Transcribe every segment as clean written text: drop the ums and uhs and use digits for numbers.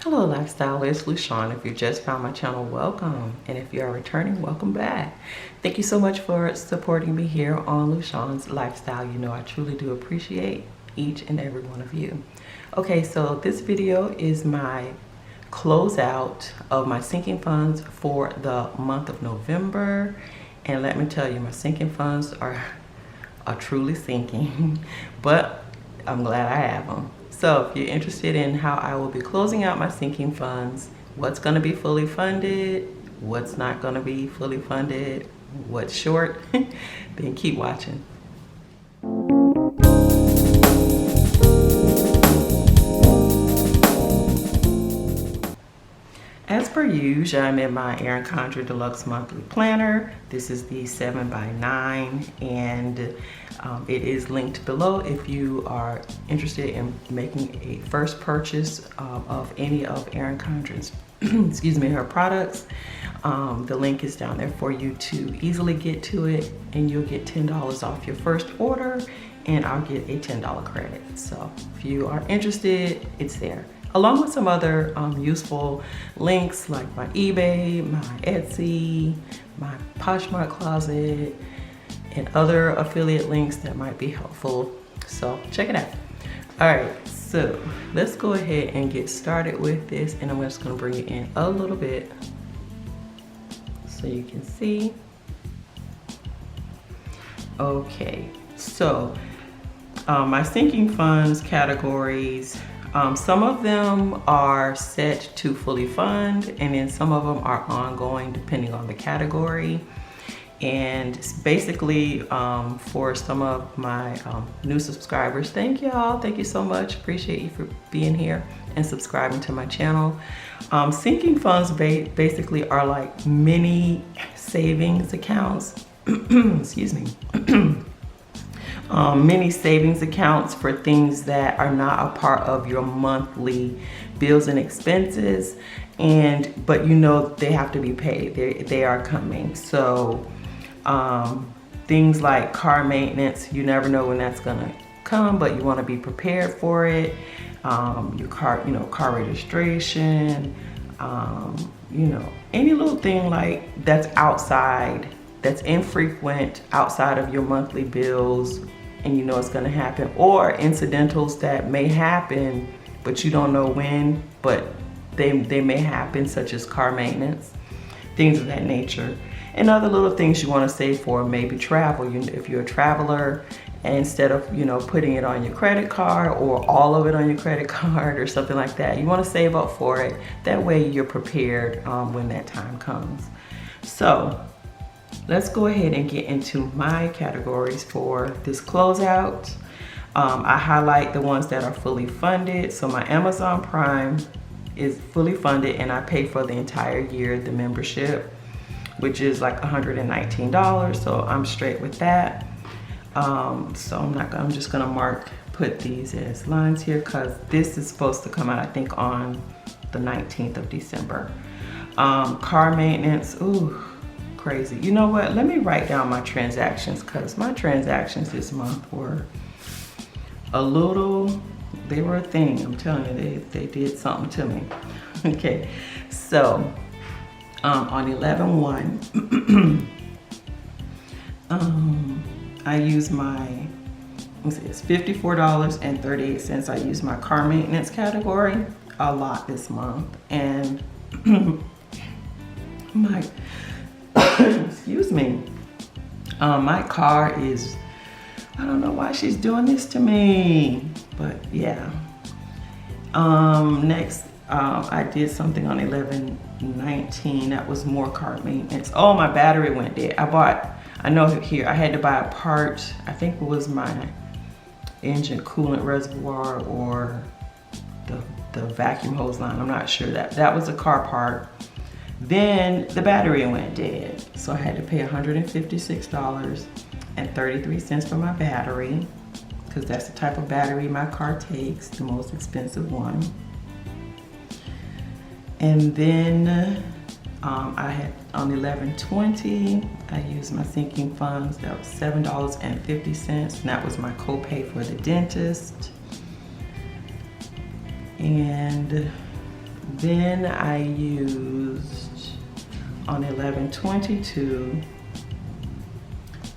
Hello Lifestyle, it's Lushawn. If you just found my channel, welcome. And if you are returning, welcome back. Thank you so much for supporting me here on Lushawn's Lifestyle. You know I truly do appreciate each and every one of you. Okay, so this video is my closeout of my sinking funds for the month of November. And let me tell you, my sinking funds are truly sinking, but I'm glad I have them. So if you're interested in how I will be closing out my sinking funds, what's going to be fully funded, what's not going to be fully funded, what's short, then keep watching. As per usual, I'm in my Erin Condren Deluxe monthly planner. This is the 7x9 and it is linked below if you are interested in making a first purchase of any of Erin Condren's excuse me, her products. The link is down there for you to easily get to it, and you'll get $10 off your first order and I'll get a $10 credit. So if you are interested, it's there, along with some other useful links like my eBay, my Etsy, my Poshmark Closet, and other affiliate links that might be helpful. So check it out. All right, so let's go ahead and get started with this, and I'm just gonna bring it in a little bit so you can see. Okay, so my sinking funds categories, some of them are set to fully fund, and then some of them are ongoing depending on the category. And basically for some of my new subscribers, thank y'all, thank you so much, appreciate you for being here and subscribing to my channel. Sinking funds basically are like mini savings accounts excuse me mini savings accounts for things that are not a part of your monthly bills and expenses, but you know they have to be paid. They are coming. So things like car maintenance, you never know when that's gonna come, but you want to be prepared for it. Your car, car registration, any little thing like that's outside, that's infrequent, outside of your monthly bills, and you know it's going to happen, or incidentals that may happen but you don't know when, but they may happen, such as car maintenance, things of that nature. And other little things you want to save for, maybe travel. If you're a traveler, and instead of putting it on your credit card or all of it on your credit card or something like that, you want to save up for it. That way you're prepared when that time comes. So let's go ahead and get into my categories for this closeout. I highlight the ones that are fully funded. So my Amazon Prime is fully funded, and I pay for the entire year, the membership, which is like $119. So I'm straight with that. So I'm just gonna put these as lines here, because this is supposed to come out, I think, on the 19th of December. Car maintenance, ooh, crazy. You know what, let me write down my transactions, because my transactions this month were they were a thing. I'm telling you, they did something to me. Okay, so on 11/1 I use my, it's $54.38. I use my car maintenance category a lot this month, and my excuse me, my car is, I don't know why she's doing this to me, but yeah. Next, I did something on 11/19. That was more car maintenance. Oh, my battery went dead. I know here, I had to buy a part. I think it was my engine coolant reservoir or the vacuum hose line. I'm not sure. That was a car part. Then the battery went dead. So I had to pay $156.33 for my battery, because that's the type of battery my car takes, the most expensive one. And then I had on 11/20, I used my sinking funds. That was $7.50, and that was my copay for the dentist. And Then I used on 11/22,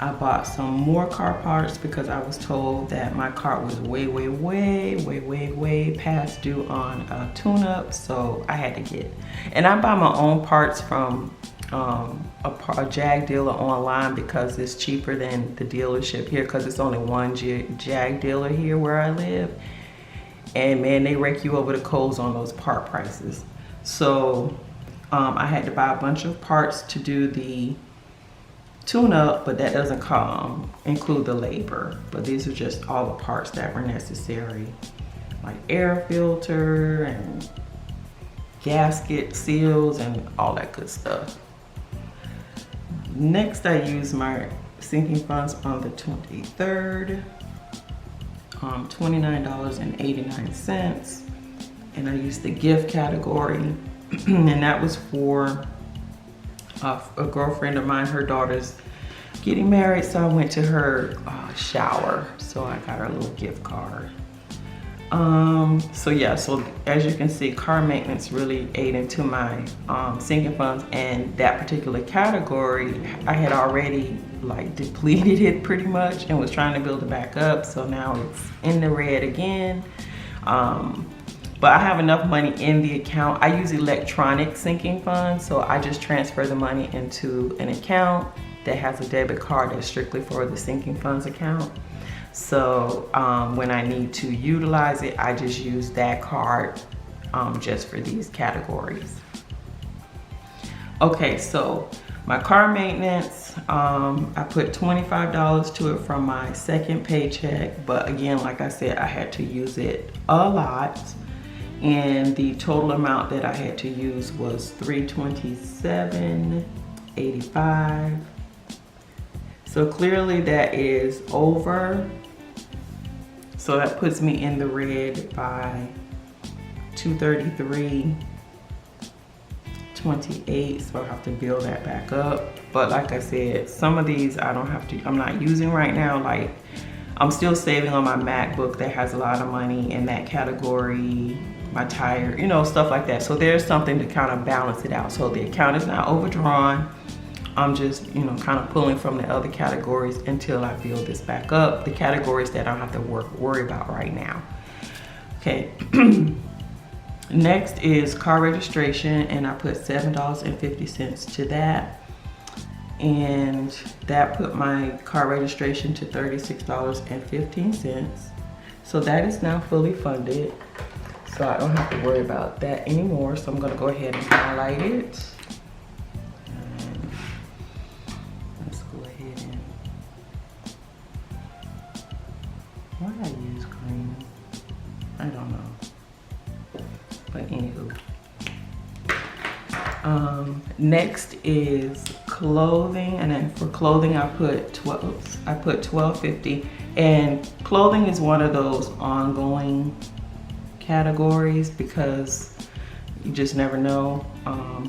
I bought some more car parts because I was told that my car was way past due on a tune-up, so I had to get. And I buy my own parts from a Jag dealer online because it's cheaper than the dealership here, because it's only one Jag dealer here where I live. And man, they rake you over the coals on those part prices. So I had to buy a bunch of parts to do the tune-up, but that doesn't include the labor. But these are just all the parts that were necessary, like air filter and gasket seals and all that good stuff. Next, I used my sinking funds on the 23rd, $29.89, and I used the gift category, and that was for a girlfriend of mine. Her daughter's getting married, so I went to her shower, so I got her a little gift card. So yeah, so as you can see, car maintenance really ate into my sinking funds, and that particular category, I had already like depleted it pretty much and was trying to build it back up, so now it's in the red again. But I have enough money in the account. I use electronic sinking funds, so I just transfer the money into an account that has a debit card that's strictly for the sinking funds account. So when I need to utilize it, I just use that card just for these categories. Okay, so my car maintenance, I put $25 to it from my second paycheck, but again, like I said, I had to use it a lot. And the total amount that I had to use was $327.85. So clearly that is over. So that puts me in the red by $233.28. So I have to build that back up. But like I said, some of these I'm not using right now. Like, I'm still saving on my MacBook that has a lot of money in that category, my tire, you know, stuff like that. So there's something to kind of balance it out. So the account is not overdrawn. I'm just, you know, kind of pulling from the other categories until I build this back up. The categories that I don't have to worry about right now. Okay. Next is car registration, and I put $7.50 to that. And that put my car registration to $36.15. So that is now fully funded. So I don't have to worry about that anymore. So I'm gonna go ahead and highlight it. And let's go ahead and, why did I use green? I don't know. But anywho. Next is clothing, and then for clothing I put $12.50, and clothing is one of those ongoing categories because you just never know.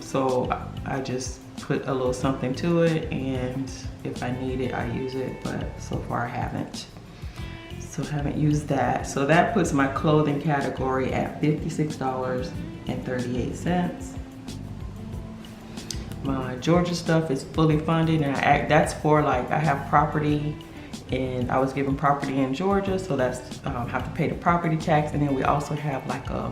So I just put a little something to it, and if I need it, I use it, but so far I haven't. So I haven't used that. So that puts my clothing category at $56.38. My Georgia stuff is fully funded, and that's for, like, I have property, and I was given property in Georgia, so that's have to pay the property tax. And then we also have like a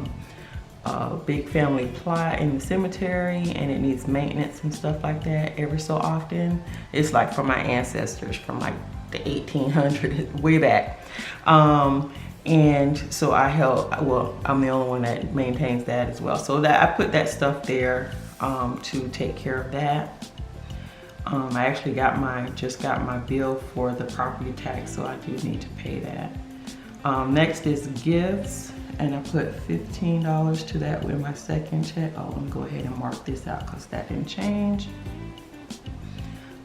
big family plot in the cemetery, and it needs maintenance and stuff like that every so often. It's like from my ancestors from like the 1800s, way back. And so I help, well, I'm the only one that maintains that as well. So that I put that stuff there to take care of that. I actually just got my bill for the property tax, so I do need to pay that. Next is gifts, and I put $15 to that with my second check. Oh, let me go ahead and mark this out because that didn't change.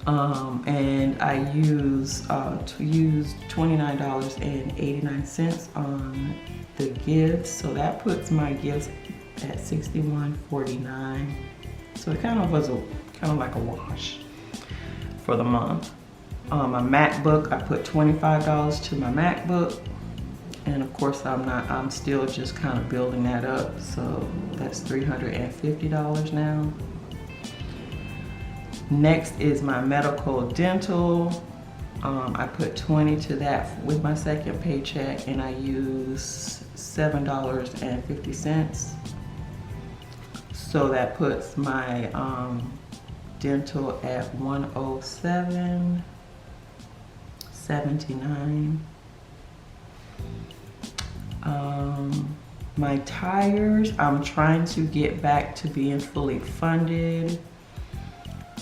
And I used $29.89 on the gifts, so that puts my gifts at $61.49. So it kind of was like a wash for the month. My MacBook, I put $25 to my MacBook. And of course I'm still just kind of building that up. So that's $350 now. Next is my medical dental. I put 20 to that with my second paycheck, and I use $7.50. So that puts my dental at $107.79. My tires, I'm trying to get back to being fully funded.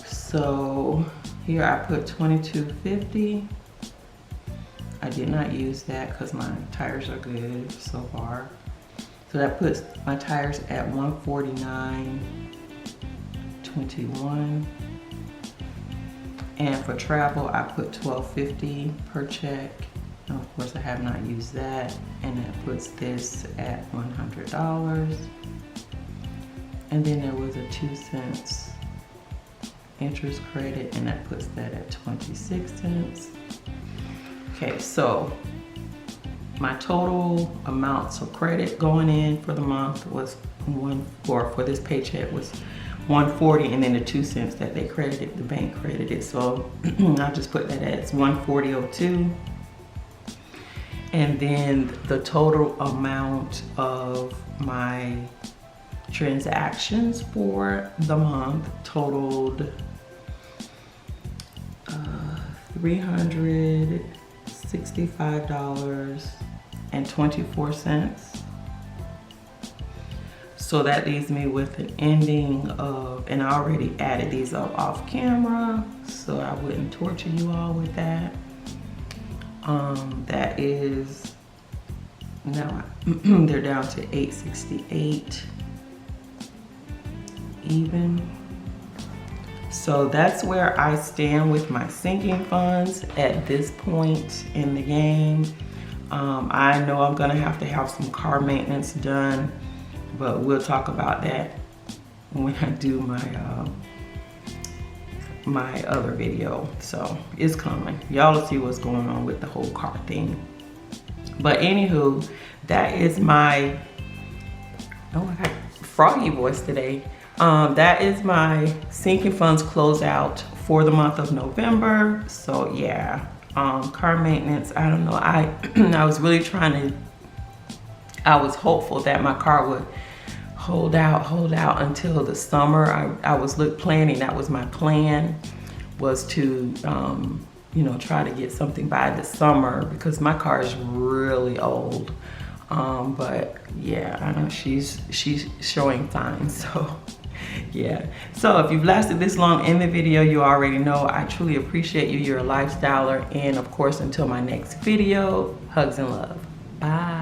So here I put $22.50. I did not use that because my tires are good so far. So that puts my tires at $149.21. And for travel, I put $12.50 per check. And of course I have not used that. And that puts this at $100. And then there was a 2 cents interest credit, and that puts that at 26 cents. Okay, so my total amounts of credit going in for the month was for this paycheck was $140, and then the 2 cents that they credited, the bank credited. So I'll just put that as $140.02. And then the total amount of my transactions for the month totaled $365.24. So that leaves me with an ending of, and I already added these up off camera, so I wouldn't torture you all with that. That is, now they're down to $868 even. So that's where I stand with my sinking funds at this point in the game. I know I'm gonna have to have some car maintenance done, but we'll talk about that when I do my other video. So it's coming. Y'all will see what's going on with the whole car thing. But anywho, that is my, oh I got froggy voice today. That is my sinking funds closeout for the month of November. So yeah, car maintenance, I don't know. I was really I was hopeful that my car would hold out until the summer. I was planning, that was my plan, was to you know, try to get something by the summer because my car is really old. But yeah, I know she's showing signs, so yeah. So if you've lasted this long in the video, you already know I truly appreciate you. You're a lifestyler. And of course, until my next video, hugs and love. Bye.